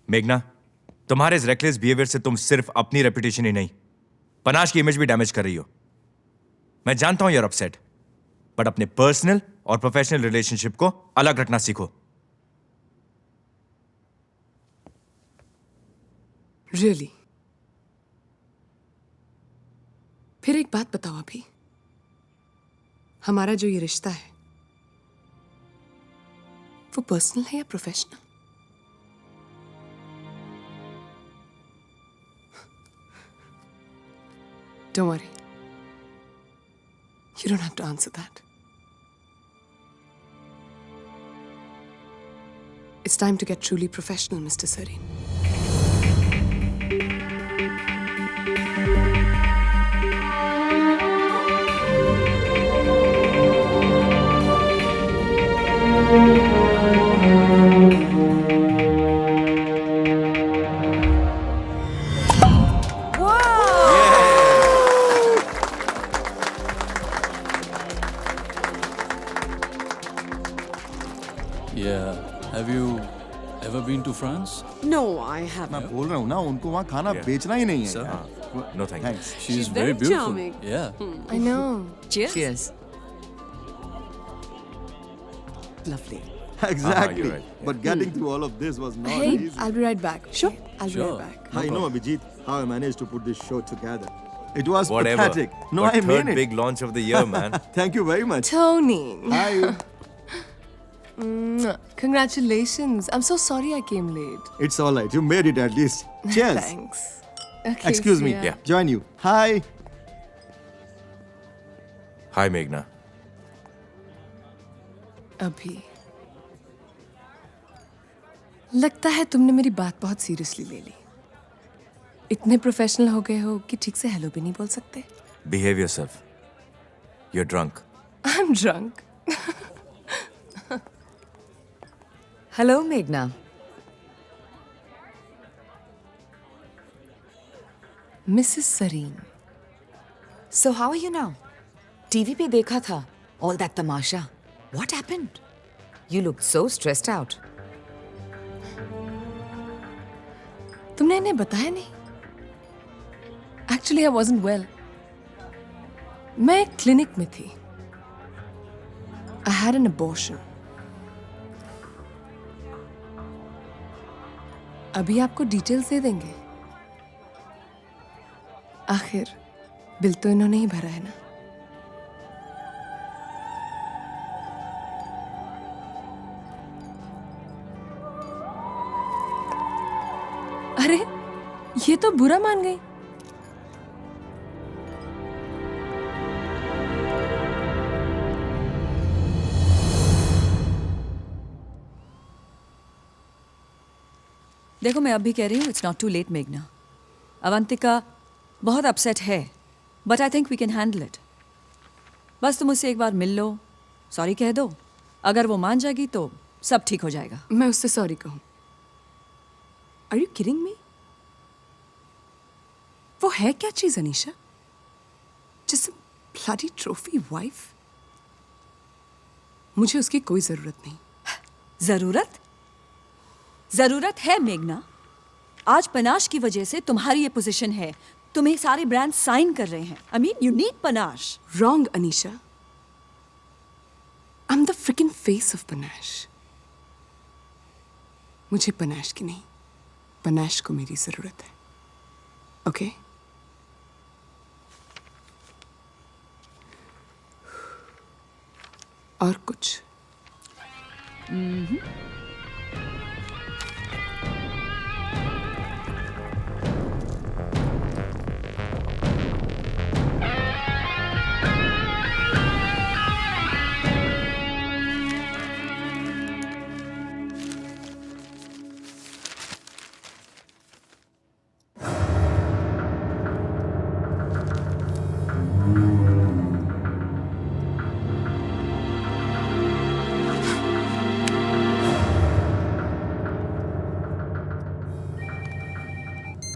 मेघना, तुम्हारे इस रेकलेस बिहेवियर से तुम सिर्फ अपनी रेपुटेशन ही नहीं, पनाश की इमेज भी डैमेज कर रही हो। मैं जानता हूं you're अपसेट, बट अपने पर्सनल और प्रोफेशनल रिलेशनशिप को अलग रखना सीखो। रियली? फिर एक बात बताओ अभी, हमारा जो ये रिश्ता है वो पर्सनल है या professional? Don't worry. You don't have to answer that. It's time to get truly professional, Mr. Sareen. Yeah. Have you ever been to France? No, I haven't. मैं बोल रहा हूँ ना, उनको वहाँ खाना बेचना ही नहीं है। No thank you. Thanks. She's very very beautiful. charming. Yeah. I know. Cheers. Cheers. Lovely. Exactly. you're right. But getting through all of this was not Hey, easy. I'll be right back. Sure. I'll be Sure. right back. I know, Abhijit, how I managed to put this show together. It was Whatever. pathetic. No, But I mean third it. big launch of the year, man. Thank you very much. Tony. Hi. Congratulations. I'm so sorry I came late. It's all right. You made it at least. Cheers. Thanks. Okay, Excuse me. see ya. Join you. Hi. Hi, Meghna. अभी लगता है तुमने मेरी बात बहुत seriously ले ली। इतने professional हो गए हो कि ठीक से हेलो भी नहीं बोल सकते। Behave yourself. You're drunk. I'm drunk. Hello, Meghna. Mrs. Sareen. So how are you now? TV पे देखा था all that tamasha. What happened? You looked so stressed out. तुमने इन्हें बताया नहीं? Actually, I wasn't well. मैं एक क्लिनिक में थी. I had an abortion. अभी आपको डिटेल्स दे देंगे. आखिर बिल तो इन्होंने ही भरा है ना. अरे ये तो बुरा मान गई. देखो मैं अब भी कह रही हूँ इट्स नॉट टू लेट मेघना. अवंतिका बहुत अपसेट है but I think we can handle it. बस तुम उससे एक बार मिल लो, सॉरी कह दो. अगर वो मान जाएगी तो सब ठीक हो जाएगा. मैं उससे सॉरी कहूं? Are you kidding me? वो है क्या चीज Anisha? Just a bloody trophy wife? मुझे उसकी कोई जरूरत नहीं. जरूरत जरूरत है मेघना. आज पनाश की वजह से तुम्हारी ये पोजीशन है. तुम्हें सारे ब्रांड साइन कर रहे हैं. I mean you need Panache. Wrong, Anisha. I'm the freaking face of Panache. मुझे पनाश की नहीं, पनाश को मेरी जरूरत है. Okay? और कुछ?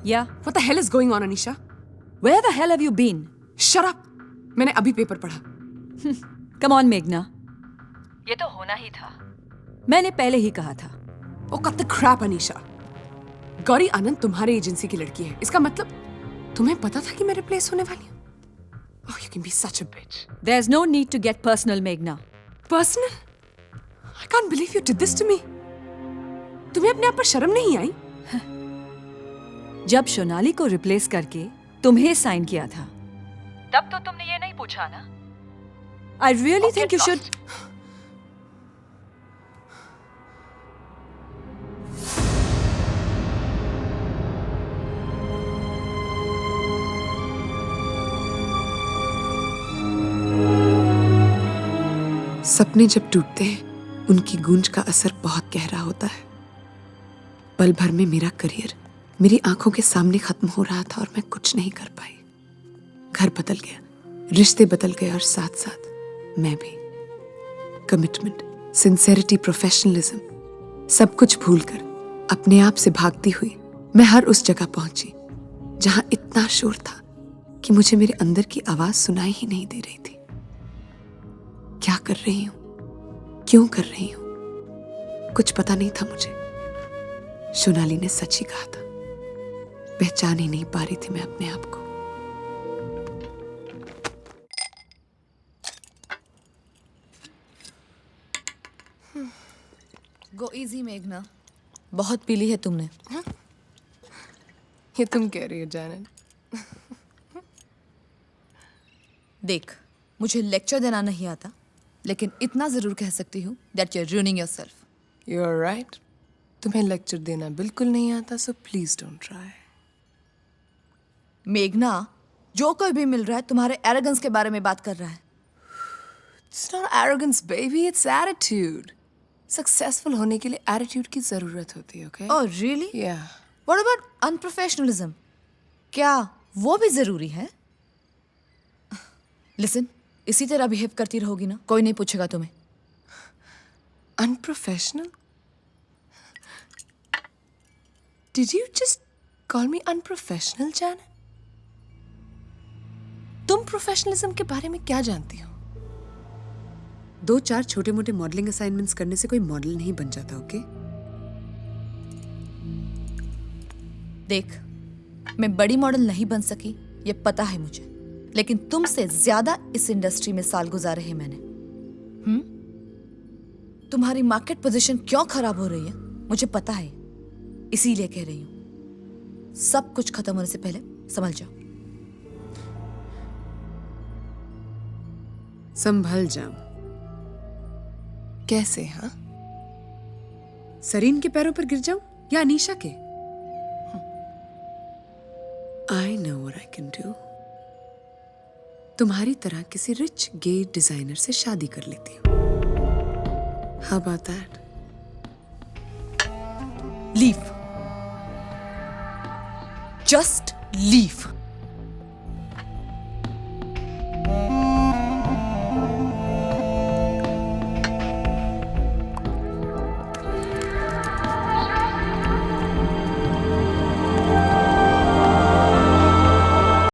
या What the hell is going on, Anisha? Where the hell have you been? Shut up! मैंने अभी पेपर पढ़ा. कम ऑन मेघना. ये तो होना ही था. मैंने पहले ही कहा था. Oh, cut the crap, Anisha. Gauri आनंद तुम्हारे एजेंसी की लड़की है, इसका मतलब तुम्हें पता था कि मैं रिप्लेस होने वाली हूँ? Oh, you can be such a bitch. There's no need to get personal, Meghna. Personal? I can't believe you did this to me. तुम्हें अपने आप पर शर्म नहीं आई? जब सोनाली को रिप्लेस करके तुम्हें साइन किया था, तब तो तुमने ये नहीं पूछा ना? I really think you should. सपने जब टूटते हैं उनकी गूंज का असर बहुत गहरा होता है। पल भर में मेरा करियर मेरी आंखों के सामने खत्म हो रहा था और मैं कुछ नहीं कर पाई। घर बदल गया, रिश्ते बदल गए और साथ साथ मैं भी। कमिटमेंट, सिंसेरिटी, प्रोफेशनलिज्म, सब कुछ भूलकर अपने आप से भागती हुई मैं हर उस जगह पहुंची जहां इतना शोर था कि मुझे मेरे अंदर की आवाज सुनाई ही नहीं दे रही थी। क्या कर रही हूं, क्यों कर रही हूं, कुछ पता नहीं था मुझे। सोनाली ने सच ही कहा था, पहचान ही नहीं पा रही थी मैं अपने आप को। गो इजी मेघना, बहुत पी ली है तुमने। ये तुम कह रही हो जानन? देख, मुझे लेक्चर देना नहीं आता, लेकिन इतना जरूर कह सकती हूँ that you are ruining yourself. You are right, तुम्हें लेक्चर देना बिल्कुल नहीं आता, सो प्लीज डोंट ट्राई। मेघना, जो कोई भी मिल रहा है तुम्हारे एरोगेंस के बारे में बात कर रहा है। It's not arrogance, baby, it's attitude. Successful होने के लिए एटीट्यूड की जरूरत होती है, okay? Oh really? Yeah. What about unprofessionalism? क्या वो भी जरूरी है? लिसन, इसी तरह बिहेव करती रहोगी ना, कोई नहीं पूछेगा तुम्हें। Unprofessional? Did you just call me unprofessional, Janet? तुम प्रोफेशनलिज्म के बारे में क्या जानती हो? 2-4 छोटे मोटे मॉडलिंग असाइनमेंट्स करने से कोई मॉडल नहीं बन जाता, ओके? देख, मैं बड़ी मॉडल नहीं बन सकी, ये पता है मुझे, लेकिन तुमसे ज्यादा इस इंडस्ट्री में साल गुजारे हैं मैंने। तुम्हारी मार्केट पोजीशन क्यों खराब हो रही है मुझे पता है, इसीलिए कह रही हूं, सब कुछ खत्म होने से पहले संभल जाओ। संभल जाऊं? कैसे? हाँ, सरीन के पैरों पर गिर जाऊं या अनीशा के? I know what I can do. तुम्हारी तरह किसी रिच गे डिजाइनर से शादी कर लेती हूँ। How about that? Leave, just leave.